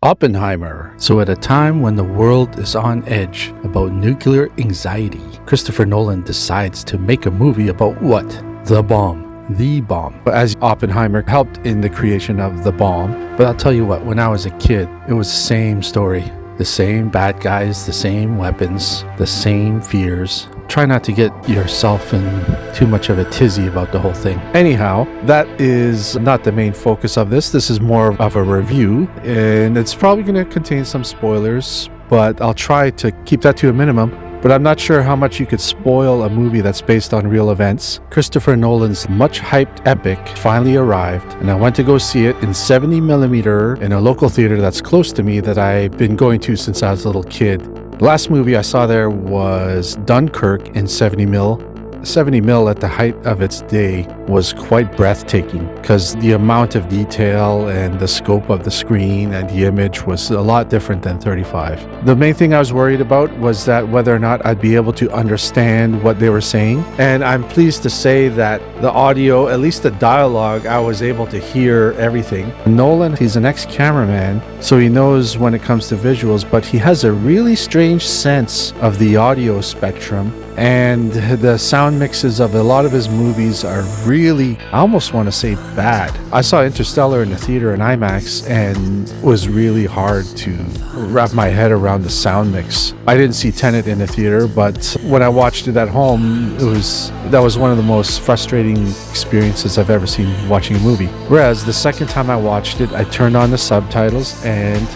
Oppenheimer. So at a time when the world is on edge about nuclear anxiety, Christopher Nolan decides to make a movie about what? The bomb. The bomb. As Oppenheimer helped in the creation of the bomb. But I'll tell you what, when I was a kid, it was the same story. The same bad guys, the same weapons, the same fears. Try not to get yourself in too much of a tizzy about the whole thing. Anyhow, that is not the main focus of this. This is more of a review, and it's probably going to contain some spoilers, but I'll try to keep that to a minimum. But I'm not sure how much you could spoil a movie that's based on real events. Christopher Nolan's much-hyped epic finally arrived, and I went to go see it in 70mm in a local theater that's close to me that I've been going to since I was a little kid. The last movie I saw there was Dunkirk in 70mm. 70mm at the height of its day was quite breathtaking because the amount of detail and the scope of the screen and the image was a lot different than 35. The main thing I was worried about was that whether or not I'd be able to understand what they were saying, and I'm pleased to say that the audio, at least the dialogue, I was able to hear everything. Nolan, he's an ex-cameraman, so he knows when it comes to visuals, but he has a really strange sense of the audio spectrum, and the sound mixes of a lot of his movies are really, I almost want to say, bad. I saw Interstellar in the theater in IMAX, and it was really hard to wrap my head around the sound mix. I didn't see Tenet in the theater, but when I watched it at home, that was one of the most frustrating experiences I've ever seen watching a movie. Whereas the second time I watched it, I turned on the subtitles and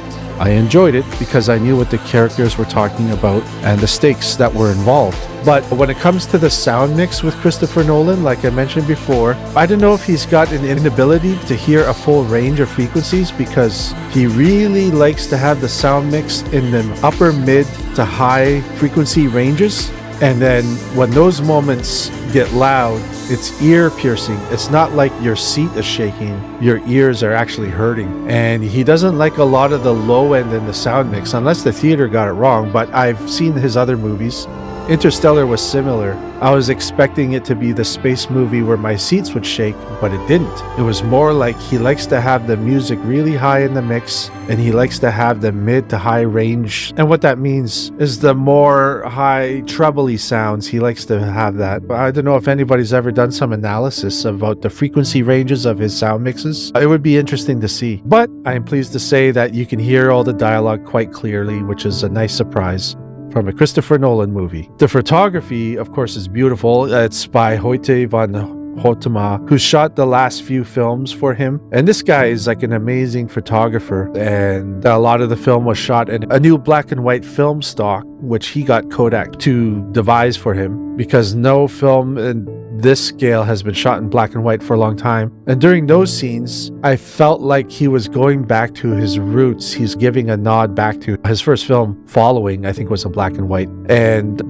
I enjoyed it because I knew what the characters were talking about and the stakes that were involved. But when it comes to the sound mix with Christopher Nolan, like I mentioned before, I don't know if he's got an inability to hear a full range of frequencies because he really likes to have the sound mix in the upper mid to high frequency ranges. And then when those moments get loud, it's ear piercing. It's not like your seat is shaking. Your ears are actually hurting. And he doesn't like a lot of the low end in the sound mix, unless the theater got it wrong. But I've seen his other movies. Interstellar was similar. I was expecting it to be the space movie where my seats would shake, but it didn't. It was more like he likes to have the music really high in the mix, and he likes to have the mid to high range. And what that means is the more high trebly sounds, he likes to have that. I don't know if anybody's ever done some analysis about the frequency ranges of his sound mixes. It would be interesting to see. But I am pleased to say that you can hear all the dialogue quite clearly, which is a nice surprise from a Christopher Nolan movie. The photography, of course, is beautiful. It's by Hoyte van Hoytema, who shot the last few films for him. And this guy is like an amazing photographer. And a lot of the film was shot in a new black and white film stock, which he got Kodak to devise for him, because no film in this scale has been shot in black and white for a long time. And during those scenes, I felt like he was going back to his roots. He's giving a nod back to his first film, Following, I think was a black and white.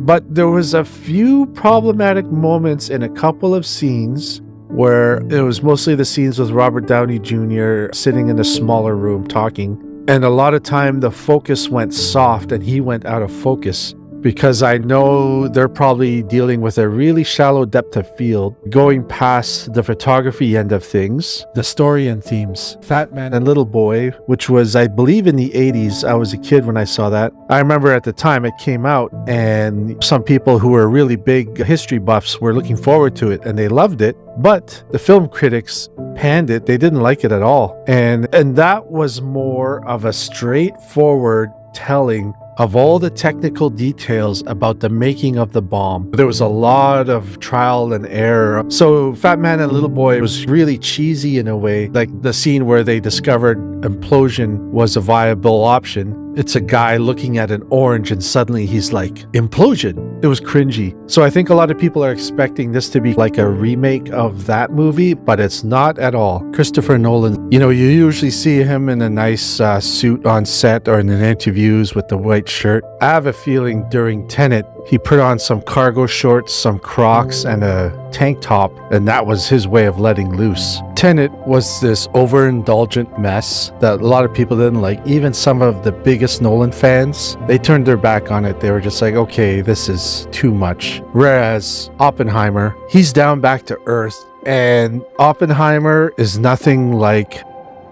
But there was a few problematic moments in a couple of scenes where it was mostly the scenes with Robert Downey Jr. sitting in a smaller room talking. And a lot of time the focus went soft and he went out of focus, because I know they're probably dealing with a really shallow depth of field, going past the photography end of things, the story and themes. Fat Man and Little Boy, which was, I believe, in the 80s. I was a kid when I saw that. I remember at the time it came out, and some people who were really big history buffs were looking forward to it, and they loved it. But the film critics panned it. They didn't like it at all. And that was more of a straightforward telling of all the technical details about the making of the bomb. There was a lot of trial and error. So Fat Man and Little Boy was really cheesy in a way, like the scene where they discovered implosion was a viable option. It's a guy looking at an orange and suddenly he's like, implosion. It was cringy. So I think a lot of people are expecting this to be like a remake of that movie, but it's not at all. Christopher Nolan, you usually see him in a nice suit on set or in interviews with the white shirt. I have a feeling during Tenet, he put on some cargo shorts, some Crocs, and a tank top, and that was his way of letting loose. Tenet was this overindulgent mess that a lot of people didn't like. Even some of the biggest Nolan fans, they turned their back on it. They were just like, okay, this is too much. Whereas Oppenheimer, he's down back to earth, and Oppenheimer is nothing like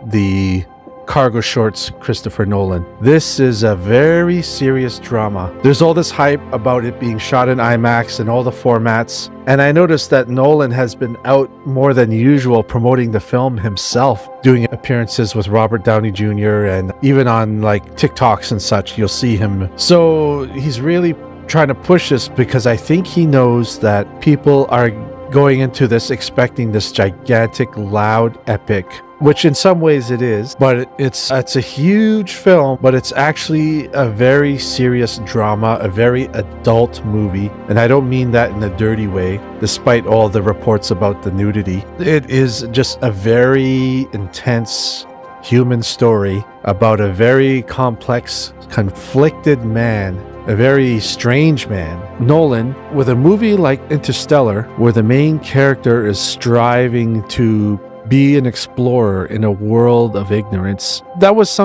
the cargo shorts Christopher Nolan. This is a very serious drama. There's all this hype about it being shot in IMAX and all the formats, and I noticed that Nolan has been out more than usual promoting the film himself, doing appearances with Robert Downey Jr. and even on like TikToks and such, you'll see him. So he's really trying to push this because I think he knows that people are going into this expecting this gigantic, loud epic, which in some ways it is, but it's a huge film, but it's actually a very serious drama, a very adult movie, and I don't mean that in a dirty way, despite all the reports about the nudity. It is just a very intense human story about a very complex, conflicted man, a very strange man. Nolan, with a movie like Interstellar, where the main character is striving to be an explorer in a world of ignorance, that was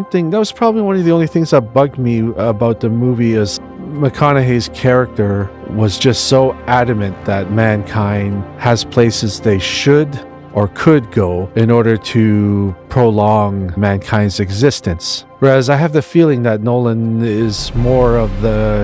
probably one of the only things that bugged me about the movie, is McConaughey's character was just so adamant that mankind has places they should or could go in order to prolong mankind's existence. Whereas I have the feeling that Nolan is more of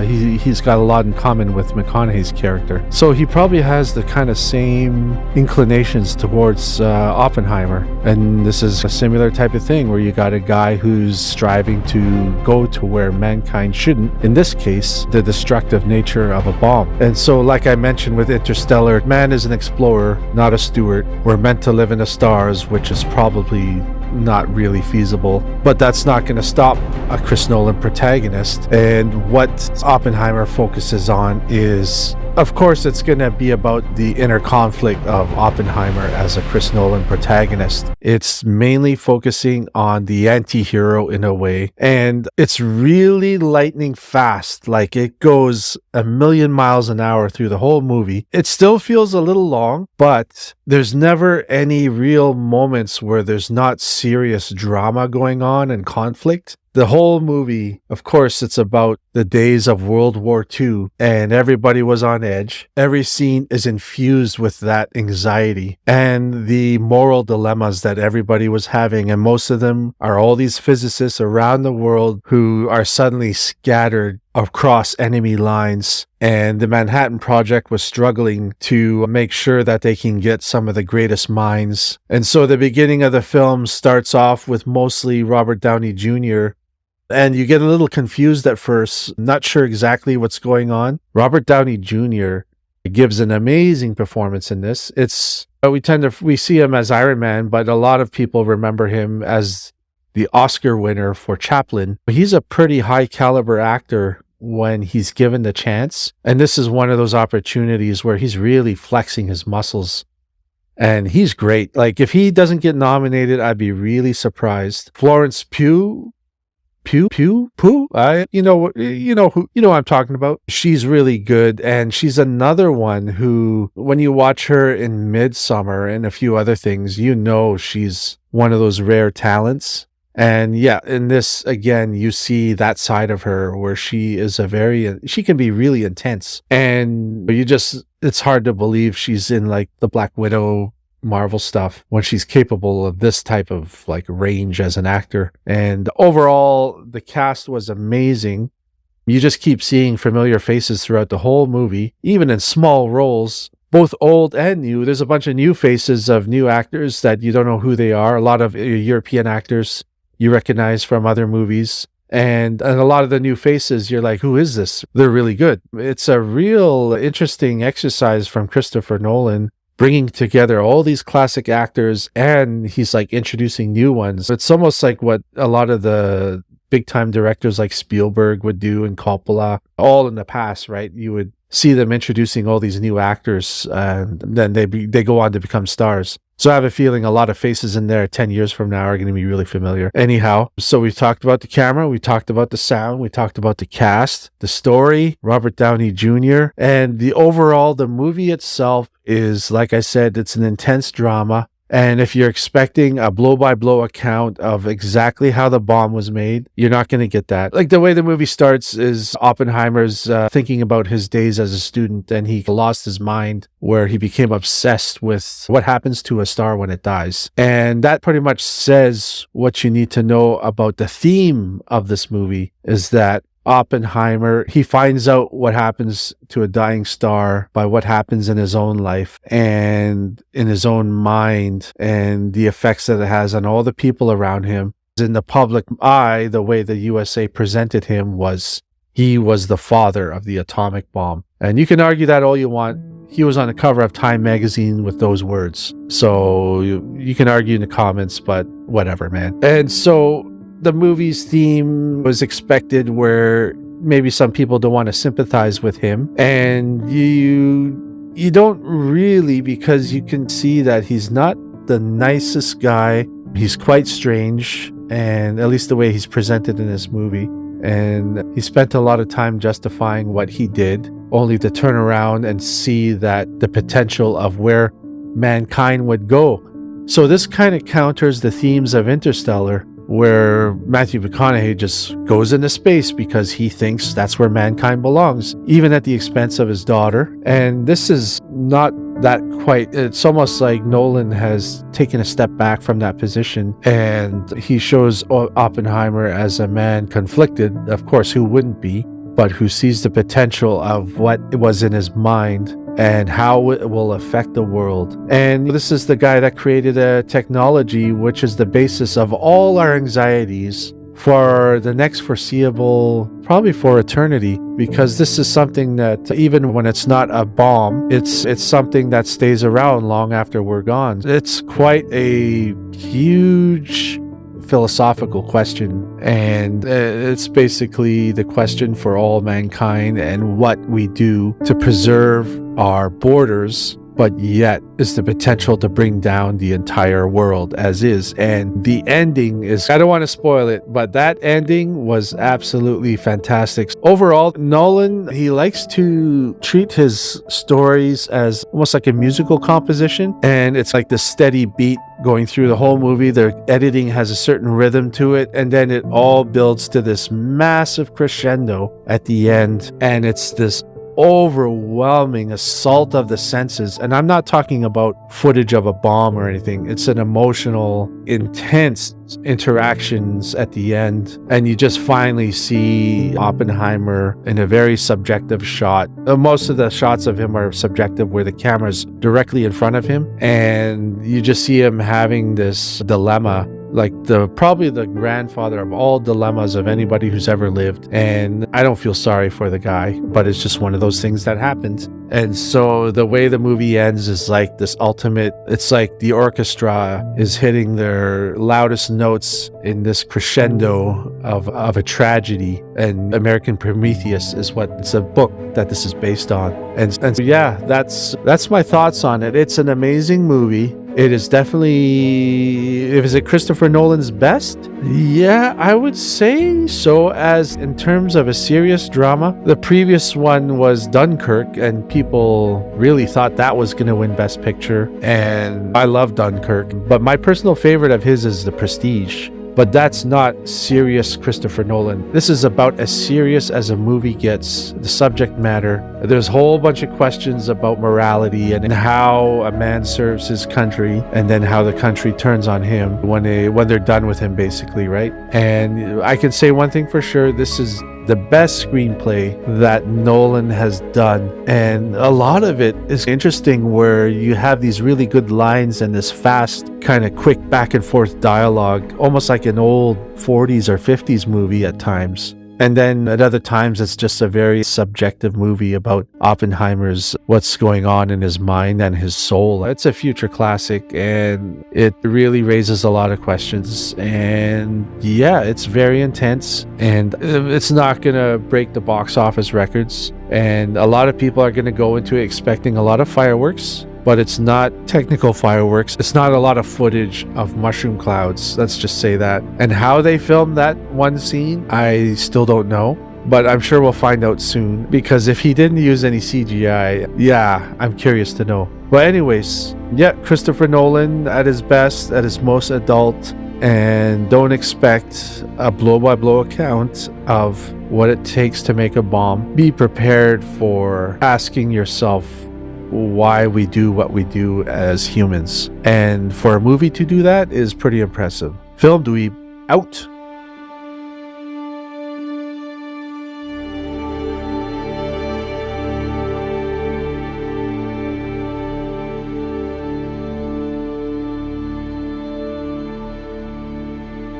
he's got a lot in common with McConaughey's character. So he probably has the kind of same inclinations towards Oppenheimer. And this is a similar type of thing where you got a guy who's striving to go to where mankind shouldn't. In this case, the destructive nature of a bomb. And so like I mentioned with Interstellar, man is an explorer, not a steward. We're meant to live in the stars, which is probably not really feasible, but that's not going to stop a Chris Nolan protagonist. And what Oppenheimer focuses on is, of course, it's going to be about the inner conflict of Oppenheimer as a Chris Nolan protagonist. It's mainly focusing on the anti-hero in a way, and it's really lightning fast. Like, it goes a million miles an hour through the whole movie. It still feels a little long, but there's never any real moments where there's not serious drama going on and conflict. The whole movie, of course, it's about the days of World War II, and everybody was on edge. Every scene is infused with that anxiety and the moral dilemmas that everybody was having, and most of them are all these physicists around the world who are suddenly scattered across enemy lines, and the Manhattan Project was struggling to make sure that they can get some of the greatest minds. And so the beginning of the film starts off with mostly Robert Downey Jr., and you get a little confused at first, not sure exactly what's going on. Robert Downey Jr. gives an amazing performance in this. We see him as Iron Man, but a lot of people remember him as the Oscar winner for Chaplin. He's a pretty high caliber actor when he's given the chance, and this is one of those opportunities where he's really flexing his muscles. And he's great. Like, if he doesn't get nominated, I'd be really surprised. Florence Pugh, you know what I'm talking about. She's really good, and she's another one who, when you watch her in Midsummer and a few other things, you know she's one of those rare talents. And yeah, in this, again, you see that side of her where she can be really intense, and it's hard to believe she's in like the Black Widow Marvel stuff when she's capable of this type of like range as an actor. And overall, the cast was amazing. You just keep seeing familiar faces throughout the whole movie, even in small roles, both old and new. There's a bunch of new faces of new actors that you don't know who they are. A lot of European actors you recognize from other movies. And a lot of the new faces, you're like, who is this? They're really good. It's a real interesting exercise from Christopher Nolan, bringing together all these classic actors, and he's like introducing new ones. It's almost like what a lot of the big time directors like Spielberg would do and Coppola, all in the past, right? You would see them introducing all these new actors, and then they go on to become stars. So I have a feeling a lot of faces in there 10 years from now are going to be really familiar. Anyhow, so we talked about the camera, we talked about the sound, we talked about the cast, the story, Robert Downey Jr., and the movie itself is, like I said, it's an intense drama. And if you're expecting a blow-by-blow account of exactly how the bomb was made, you're not going to get that. Like, the way the movie starts is Oppenheimer's thinking about his days as a student, and he lost his mind, where he became obsessed with what happens to a star when it dies. And that pretty much says what you need to know about the theme of this movie, is that Oppenheimer, he finds out what happens to a dying star by what happens in his own life and in his own mind, and the effects that it has on all the people around him. In the public eye, the way the USA presented him was he was the father of the atomic bomb. And you can argue that all you want. He was on the cover of Time magazine with those words. So you can argue in the comments, but whatever, man. And so the movie's theme was expected, where maybe some people don't want to sympathize with him, and you don't really, because you can see that he's not the nicest guy. He's quite strange, and at least the way he's presented in this movie. And he spent a lot of time justifying what he did, only to turn around and see that the potential of where mankind would go. So this kind of counters the themes of Interstellar, where Matthew McConaughey just goes into space because he thinks that's where mankind belongs, even at the expense of his daughter. And this is not that quite. It's almost like Nolan has taken a step back from that position, and he shows Oppenheimer as a man conflicted. Of course, who wouldn't be, but who sees the potential of what was in his mind and how it will affect the world. And this is the guy that created a technology which is the basis of all our anxieties for the next foreseeable, probably for eternity, because this is something that even when it's not a bomb, it's something that stays around long after we're gone. It's quite a huge philosophical question, and it's basically the question for all mankind and what we do to preserve our borders, but yet is the potential to bring down the entire world as is. And the ending is, I don't want to spoil it, but that ending was absolutely fantastic. Overall, Nolan, he likes to treat his stories as almost like a musical composition, and it's like the steady beat going through the whole movie. Their editing has a certain rhythm to it, and then it all builds to this massive crescendo at the end, and it's this overwhelming assault of the senses. And I'm not talking about footage of a bomb or anything. It's an emotional, intense interactions at the end, and you just finally see Oppenheimer in a very subjective shot. Most of the shots of him are subjective, where the camera's directly in front of him, and you just see him having this dilemma, like probably the grandfather of all dilemmas of anybody who's ever lived. And I don't feel sorry for the guy, but it's just one of those things that happens. And so the way the movie ends is like this ultimate, it's like the orchestra is hitting their loudest notes in this crescendo of a tragedy. And American Prometheus is it's a book that this is based on. And so, yeah, that's my thoughts on it. It's an amazing movie. It is definitely, is it Christopher Nolan's best? Yeah, I would say so. As in terms of a serious drama, the previous one was Dunkirk, and people really thought that was going to win Best Picture. And I love Dunkirk, but my personal favorite of his is The Prestige. But that's not serious Christopher Nolan. This is about as serious as a movie gets. The subject matter. There's a whole bunch of questions about morality and how a man serves his country, and then how the country turns on him when they're done with him, basically, right? And I can say one thing for sure: this is the best screenplay that Nolan has done. And a lot of it is interesting, where you have these really good lines and this fast, kind of quick back and forth dialogue, almost like an old 40s or 50s movie at times. And then at other times, it's just a very subjective movie about Oppenheimer's, what's going on in his mind and his soul. It's a future classic, and it really raises a lot of questions. And yeah, it's very intense, and it's not going to break the box office records. And a lot of people are going to go into it expecting a lot of fireworks, but it's not technical fireworks. It's not a lot of footage of mushroom clouds. Let's just say that. And how they filmed that one scene, I still don't know. but I'm sure we'll find out soon, because if he didn't use any CGI, yeah, I'm curious to know. But anyways, yeah, Christopher Nolan at his best, at his most adult, and don't expect a blow-by-blow account of what it takes to make a bomb. Be prepared for asking yourself why we do what we do as humans. And for a movie to do that is pretty impressive. Film Dweeb, out.